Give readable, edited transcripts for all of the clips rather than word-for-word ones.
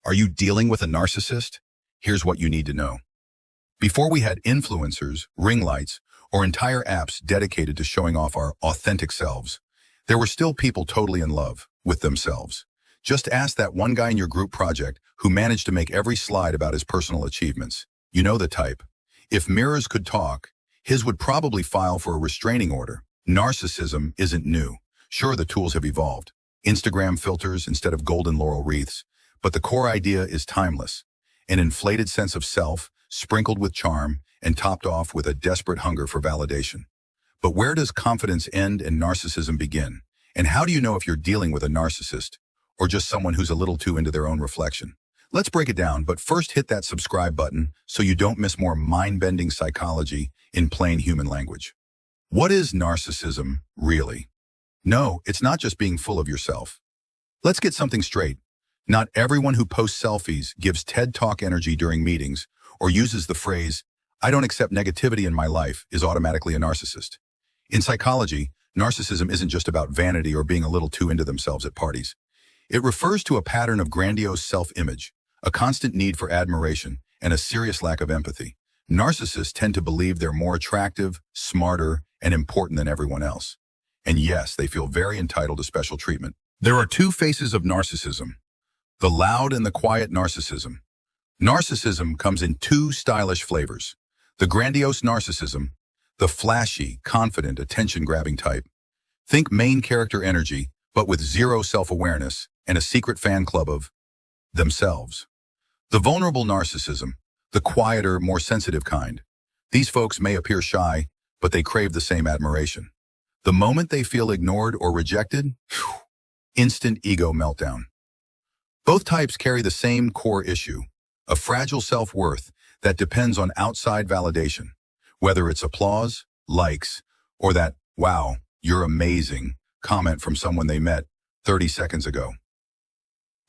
Are you dealing with a narcissist? Here's what you need to know. Before we had influencers, ring lights, or entire apps dedicated to showing off our authentic selves, there were still people totally in love with themselves. Just ask that one guy in your group project who managed to make every slide about his personal achievements. You know the type. If mirrors could talk, his would probably file for a restraining order. Narcissism isn't new. Sure, the tools have evolved. Instagram filters instead of golden laurel wreaths. But the core idea is timeless. An inflated sense of self, sprinkled with charm, and topped off with a desperate hunger for validation. But where does confidence end and narcissism begin? And how do you know if you're dealing with a narcissist or just someone who's a little too into their own reflection? Let's break it down, but first hit that subscribe button so you don't miss more mind-bending psychology in plain human language. What is narcissism, really? No, it's not just being full of yourself. Let's get something straight. Not everyone who posts selfies, gives TED Talk energy during meetings, or uses the phrase, "I don't accept negativity in my life," is automatically a narcissist. In psychology, narcissism isn't just about vanity or being a little too into themselves at parties. It refers to a pattern of grandiose self-image, a constant need for admiration, and a serious lack of empathy. Narcissists tend to believe they're more attractive, smarter, and important than everyone else. And yes, they feel very entitled to special treatment. There are two faces of narcissism: the loud and the quiet narcissism. Narcissism comes in two stylish flavors: the grandiose narcissism, the flashy, confident, attention-grabbing type. Think main character energy, but with zero self-awareness and a secret fan club of themselves. The vulnerable narcissism, the quieter, more sensitive kind. These folks may appear shy, but they crave the same admiration. The moment they feel ignored or rejected, instant ego meltdown. Both types carry the same core issue, a fragile self-worth that depends on outside validation, whether it's applause, likes, or that, "Wow, you're amazing," comment from someone they met 30 seconds ago.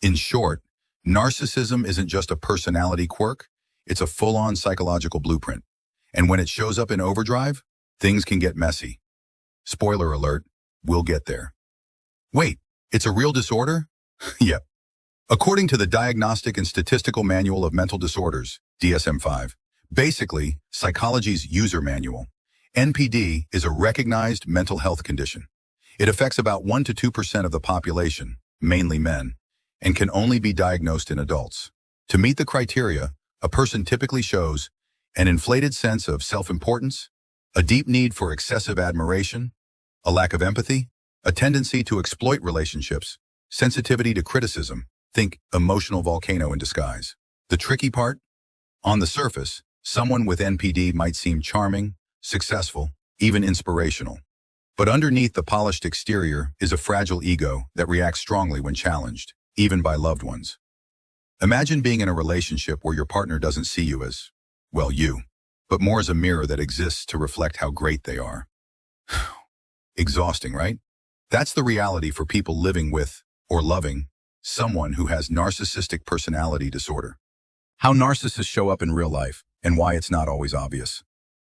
In short, narcissism isn't just a personality quirk, it's a full-on psychological blueprint. And when it shows up in overdrive, things can get messy. Spoiler alert, we'll get there. Wait, it's a real disorder? Yep. According to the Diagnostic and Statistical Manual of Mental Disorders, DSM-5, basically psychology's user manual, NPD is a recognized mental health condition. It affects about 1 to 2% of the population, mainly men, and can only be diagnosed in adults. To meet the criteria, a person typically shows an inflated sense of self-importance, a deep need for excessive admiration, a lack of empathy, a tendency to exploit relationships, sensitivity to criticism. Think emotional volcano in disguise. The tricky part? On the surface, someone with NPD might seem charming, successful, even inspirational. But underneath the polished exterior is a fragile ego that reacts strongly when challenged, even by loved ones. Imagine being in a relationship where your partner doesn't see you as, well, you, but more as a mirror that exists to reflect how great they are. Exhausting, right? That's the reality for people living with, or loving, someone who has narcissistic personality disorder. How narcissists show up in real life, and why it's not always obvious.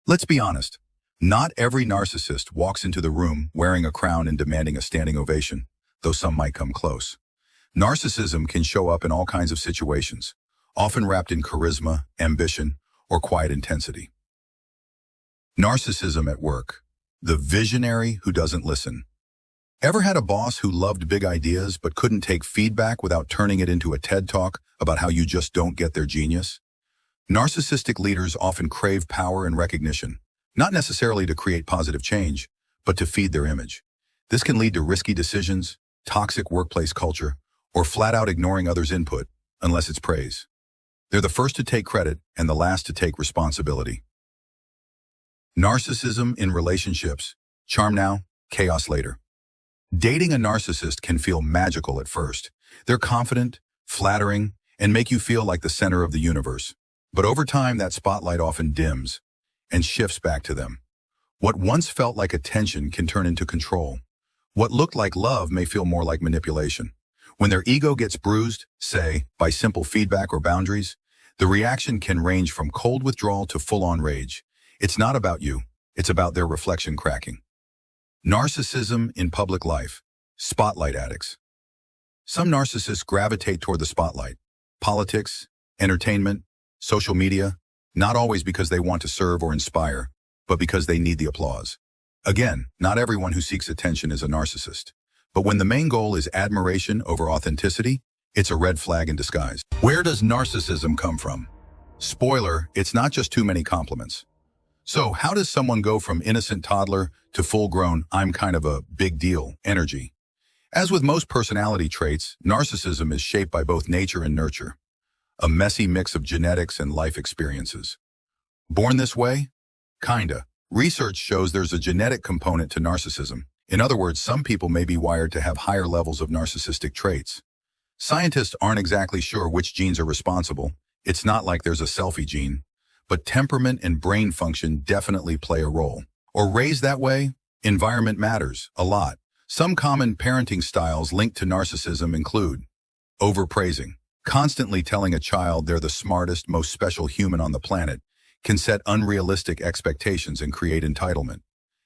Let's be honest, not every narcissist walks into the room wearing a crown and demanding a standing ovation, though some might come close. Narcissism can show up in all kinds of situations, often wrapped in charisma, ambition, or quiet intensity. Narcissism at work, the visionary who doesn't listen. Ever had a boss who loved big ideas but couldn't take feedback without turning it into a TED Talk about how you just don't get their genius? Narcissistic leaders often crave power and recognition, not necessarily to create positive change, but to feed their image. This can lead to risky decisions, toxic workplace culture, or flat-out ignoring others' input, unless it's praise. They're the first to take credit and the last to take responsibility. Narcissism in relationships. Charm now, chaos later. Dating a narcissist can feel magical at first. They're confident, flattering, and make you feel like the center of the universe. But over time, that spotlight often dims and shifts back to them. What once felt like attention can turn into control. What looked like love may feel more like manipulation. When their ego gets bruised, say, by simple feedback or boundaries, the reaction can range from cold withdrawal to full-on rage. It's not about you, it's about their reflection cracking. Narcissism in public life. Spotlight addicts. Some narcissists gravitate toward the spotlight. politics, entertainment, social media, not always because they want to serve or inspire, but because they need the applause. Again, not everyone who seeks attention is a narcissist. But when the main goal is admiration over authenticity, it's a red flag in disguise. Where does narcissism come from? Spoiler, it's not just too many compliments. So how does someone go from innocent toddler to full-grown, I'm kind of a big deal energy? As with most personality traits, narcissism is shaped by both nature and nurture, a messy mix of genetics and life experiences. Born this way? Kinda. Research shows there's a genetic component to narcissism. In other words, some people may be wired to have higher levels of narcissistic traits. Scientists aren't exactly sure which genes are responsible. It's not like there's a selfie gene, but temperament and brain function definitely play a role. Or raised that way, environment matters a lot. Some common parenting styles linked to narcissism include overpraising. Constantly telling a child they're the smartest, most special human on the planet can set unrealistic expectations and create entitlement.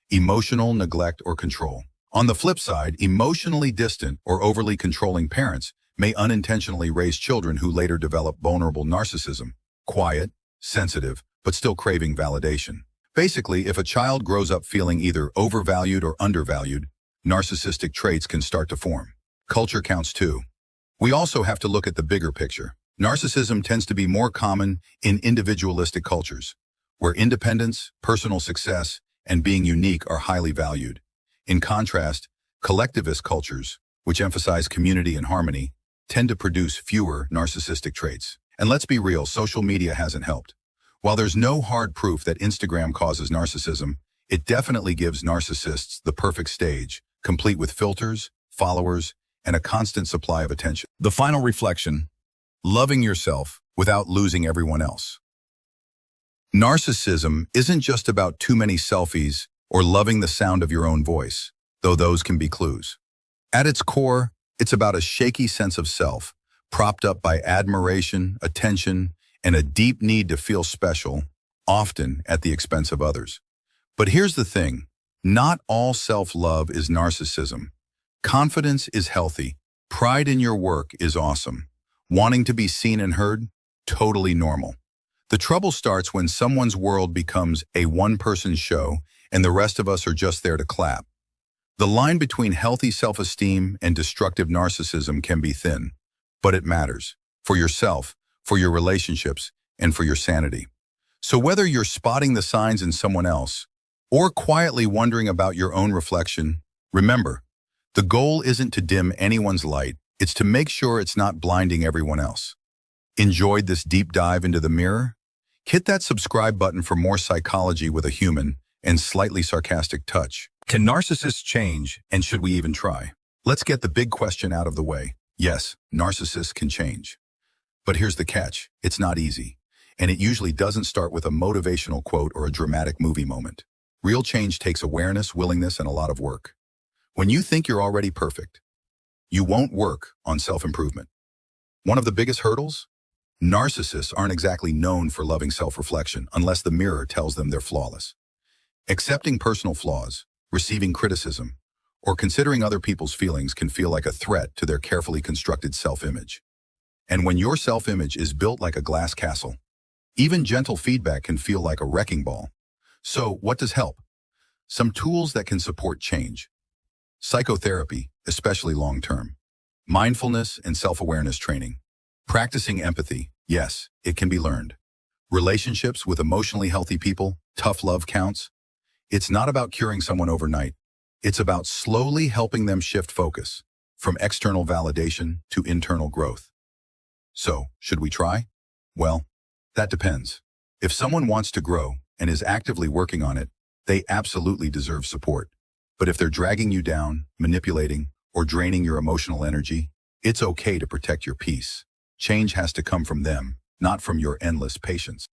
Emotional neglect or control. On the flip side, emotionally distant or overly controlling parents may unintentionally raise children who later develop vulnerable narcissism, quiet, sensitive, but still craving validation. Basically, if a child grows up feeling either overvalued or undervalued, narcissistic traits can start to form. Culture counts too. We also have to look at the bigger picture. Narcissism tends to be more common in individualistic cultures, where independence, personal success, and being unique are highly valued. In contrast, collectivist cultures, which emphasize community and harmony, tend to produce fewer narcissistic traits. And let's be real, social media hasn't helped. While there's no hard proof that Instagram causes narcissism, it definitely gives narcissists the perfect stage, complete with filters, followers, and a constant supply of attention. The final reflection: loving yourself without losing everyone else. Narcissism isn't just about too many selfies or loving the sound of your own voice, though those can be clues. At its core, it's about a shaky sense of self, propped up by admiration, attention, and a deep need to feel special, often at the expense of others. But here's the thing, not all self-love is narcissism. Confidence is healthy. Pride in your work is awesome. Wanting to be seen and heard? Totally normal. The trouble starts when someone's world becomes a one-person show and the rest of us are just there to clap. The line between healthy self-esteem and destructive narcissism can be thin, but it matters. For yourself, for your relationships, and for your sanity. So whether you're spotting the signs in someone else or quietly wondering about your own reflection, remember, the goal isn't to dim anyone's light, it's to make sure it's not blinding everyone else. Enjoyed this deep dive into the mirror? Hit that subscribe button for more psychology with a human and slightly sarcastic touch. Can narcissists change, and should we even try? Let's get the big question out of the way. Yes, narcissists can change. But here's the catch, it's not easy. And it usually doesn't start with a motivational quote or a dramatic movie moment. Real change takes awareness, willingness, and a lot of work. When you think you're already perfect, you won't work on self-improvement. One of the biggest hurdles? Narcissists aren't exactly known for loving self-reflection unless the mirror tells them they're flawless. Accepting personal flaws, receiving criticism, or considering other people's feelings can feel like a threat to their carefully constructed self-image. And when your self-image is built like a glass castle, even gentle feedback can feel like a wrecking ball. So what does help? Some tools that can support change. Psychotherapy, especially long-term. Mindfulness and self-awareness training. Practicing empathy, yes, it can be learned. Relationships with emotionally healthy people, tough love counts. It's not about curing someone overnight. It's about slowly helping them shift focus from external validation to internal growth. So, should we try? Well, that depends. If someone wants to grow and is actively working on it, they absolutely deserve support. But if they're dragging you down, manipulating, or draining your emotional energy, it's okay to protect your peace. Change has to come from them, not from your endless patience.